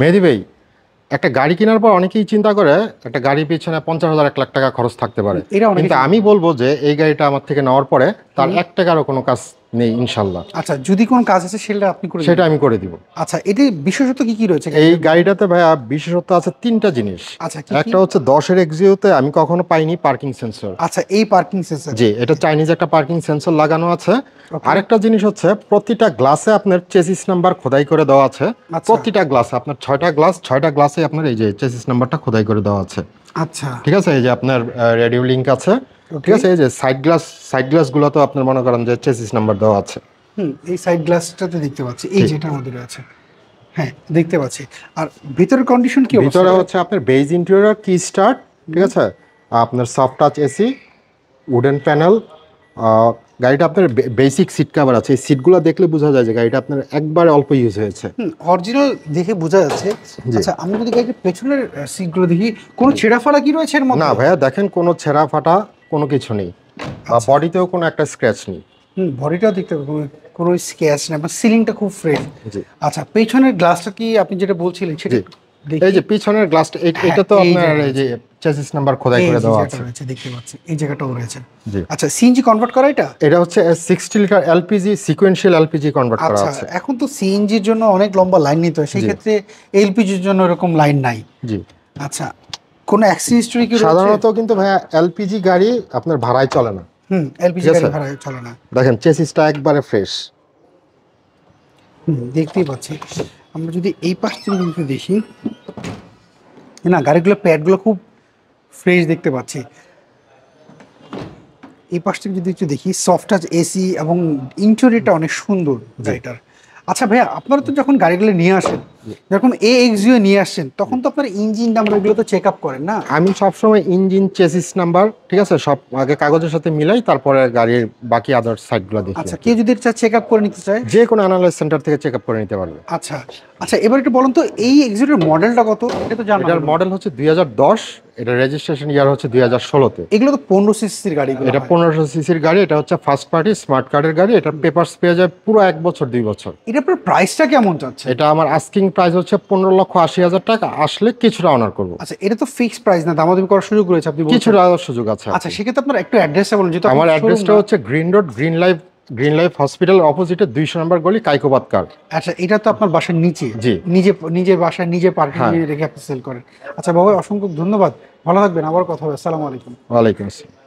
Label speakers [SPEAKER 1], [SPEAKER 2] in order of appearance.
[SPEAKER 1] মেহেদী ভাই, একটা গাড়ি কেনার পর অনেকেই চিন্তা করে একটা গাড়ির পিছনে 50,000 1 লাখ টাকা খরচ থাকতে পারে, কিন্তু আমি বলবো যে এই গাড়িটা আমার থেকে নেওয়ার পরে তার 1 টাকারও কোনো কাজ নেই ইনশাল্লাহ।
[SPEAKER 2] আচ্ছা, যদি কোনো কাজ আছে সেটা আপনি করে
[SPEAKER 1] সেটা আমি করে দিব।
[SPEAKER 2] আচ্ছা, এটি বিশেষত কি কি রয়েছে
[SPEAKER 1] এই গাড়িটাতে ভাইয়া বিশেষত্ব আছে 3টা জিনিস।
[SPEAKER 2] আচ্ছা,
[SPEAKER 1] একটা হচ্ছে 10-এর এক্সিওতে আমি কখনো পাইনি পার্কিং সেন্সর।
[SPEAKER 2] আচ্ছা, এই পার্কিং সেন্সর,
[SPEAKER 1] জি, এটা চাইনিজ একটা পার্কিং সেন্সর লাগানো আছে। আরেকটা জিনিস হচ্ছে প্রতিটা গ্লাসে আপনার চেসিস নাম্বার খোদাই করে দেওয়া আছে। প্রতিটা গ্লাসে আপনার 6টা গ্লাসে আপনার এই যে চেসিস নাম্বারটা খোদাই করে দেওয়া আছে।
[SPEAKER 2] আচ্ছা,
[SPEAKER 1] ঠিক আছে, এই যে আপনার রেডিও লিংক আছে। ঠিক আছে, এই যে সাইড গ্লাসগুলো তো আপনার মনে করেন যে চেসিস নাম্বার দেওয়া আছে।
[SPEAKER 2] এই সাইড গ্লাসটাতে দেখতে পাচ্ছি, এই যেটার মধ্যে রয়েছে, হ্যাঁ দেখতে পাচ্ছি। আর ভিতরের কন্ডিশন কি?
[SPEAKER 1] ভিতরে হচ্ছে আপনার বেজ ইন্টেরিয়র, কি স্টার্ট, ঠিক আছে, আপনার soft touch AC, wooden panel. গাড়িটা আপনার বেসিক সিট কভার আছে। এই সিটগুলো দেখলে বোঝা যায় যে গাড়িটা আপনার একবারে অল্প ইউজ হয়েছে।
[SPEAKER 2] অরিজিনাল দেখে বোঝা যাচ্ছে। আচ্ছা, আমি যদি গাড়ির পেছনের সিটগুলো দেখি, কোনো ছেঁড়া ফাড়া কি রয়েছে এর মধ্যে?
[SPEAKER 1] না ভাইয়া, দেখেন কোনো ছেঁড়া ফাটা কোনো কিছু নেই, বডিতেও কোনো একটা স্ক্র্যাচ নেই।
[SPEAKER 2] বডিটাও দেখতে পাবেন, কোনো স্ক্র্যাচ নেই, বা সিলিংটা খুব ফ্রেশ। আচ্ছা, পেছনের গ্লাসটা কি আপনি যেটা বলছিলেন সেটা?
[SPEAKER 1] এই যে পিছনের গ্লাসটা, এটা তো আপনার এই যে চেসিস নাম্বার খোদাই করে দেওয়া আছে,
[SPEAKER 2] দেখতে পাচ্ছি এই জায়গাটাও রয়েছে। আচ্ছা, সিএনজি কনভার্ট করা এটা
[SPEAKER 1] হচ্ছে 60 litre LPG, sequential LPG convert করা আছে।
[SPEAKER 2] আচ্ছা, এখন তো সিএনজির জন্য অনেক লম্বা লাইন নিতে হয়, সেই ক্ষেত্রে এলপিজির জন্য এরকম লাইন নাই।
[SPEAKER 1] জি।
[SPEAKER 2] আচ্ছা, কোনো অ্যাক্সিডেন্ট হিস্টরি কি?
[SPEAKER 1] সাধারণত কিন্তু ভাইয়া এলপিজি গাড়ি আপনার ভাড়ায় চলে না।
[SPEAKER 2] এলপিজি গাড়ি ভাড়ায় চলে না।
[SPEAKER 1] দেখেন চেসিসটা একবারে ফ্রেশ।
[SPEAKER 2] দেখতেই পাচ্ছি। আমরা যদি এই পাশ থেকে দেখি, না গাড়িগুলো প্যাডগুলো খুব ফ্রেশ দেখতে পাচ্ছি। এই পাশ থেকে যদি একটু দেখি, সফট টাচ এসি এবং ইন্টেরিয়রটা অনেক সুন্দর গাড়িটার। আচ্ছা ভাইয়া, আপনারা তো যখন গাড়িগুলো নিয়ে আসেন, যখন এক্সইউ নিয়ে আসছেন, তখন তো আপনার ইঞ্জিন নাম্বার এগুলো তো চেক আপ করেন না?
[SPEAKER 1] আমি সবসময় ইঞ্জিন, চেসিস নাম্বার, ঠিক আছে, সব আগে কাগজের সাথে মিলাই, তারপরে গাড়ির বাকি আদার সাইডগুলো দেখি।
[SPEAKER 2] আচ্ছা, কেউ যদি চেক আপ করে নিতে চায়,
[SPEAKER 1] যে কোনো অ্যানালাইজ সেন্টার থেকে চেক আপ করে নিতে পারবে।
[SPEAKER 2] আচ্ছা আচ্ছা, এবার একটু বলুন তো এই এক্সিউর মডেলটা কত? এটা তো জানেন।
[SPEAKER 1] এটার মডেল হচ্ছে 2010, এটা রেজিস্ট্রেশন ইয়ার হচ্ছে 2016-তে।
[SPEAKER 2] এগুলো তো 15 সিসির গাড়ি।
[SPEAKER 1] এটা 1500 সিসির গাড়ি। এটা হচ্ছে ফার্স্ট পার্টি স্মার্ট কার্ডের গাড়ি। এটা পেপারস পেয়ে যায় পুরো 1 বছর 2 বছর।
[SPEAKER 2] এটা আপনার প্রাইসটা কেমন চাচ্ছে?
[SPEAKER 1] এটা আমার আস্কিং প্রাইস হচ্ছে 15,80,000 টাকা। আসলে কিছুটা অনার করবো।
[SPEAKER 2] আচ্ছা, এটা তো ফিক্সড প্রাইস না, দামাদামি করার সুযোগ রয়েছে আপনি বলছেন?
[SPEAKER 1] কিছুটা সুযোগ আছে।
[SPEAKER 2] আচ্ছা, সেক্ষেত্রে আপনার একটু অ্যাড্রেসটা বলুন। যেটা
[SPEAKER 1] আমার অ্যাড্রেসটা হচ্ছে গ্রিন রোড, গ্রিন লাইফ হসপিটালের অপোজিটে 200 নম্বর গলি, কাইকোবাদ কার।
[SPEAKER 2] আচ্ছা, এটা তো আপনার বাসার নিচে?
[SPEAKER 1] জি।
[SPEAKER 2] নিজের বাসায় নিজে পার্কিং রেখে আপনি সেল করেন। আচ্ছা বাবা, অসংখ্য ধন্যবাদ, ভালো থাকবেন, আবার কথা হবে। আসসালামু আলাইকুম।
[SPEAKER 1] ওয়ালাইকুম আসসালাম।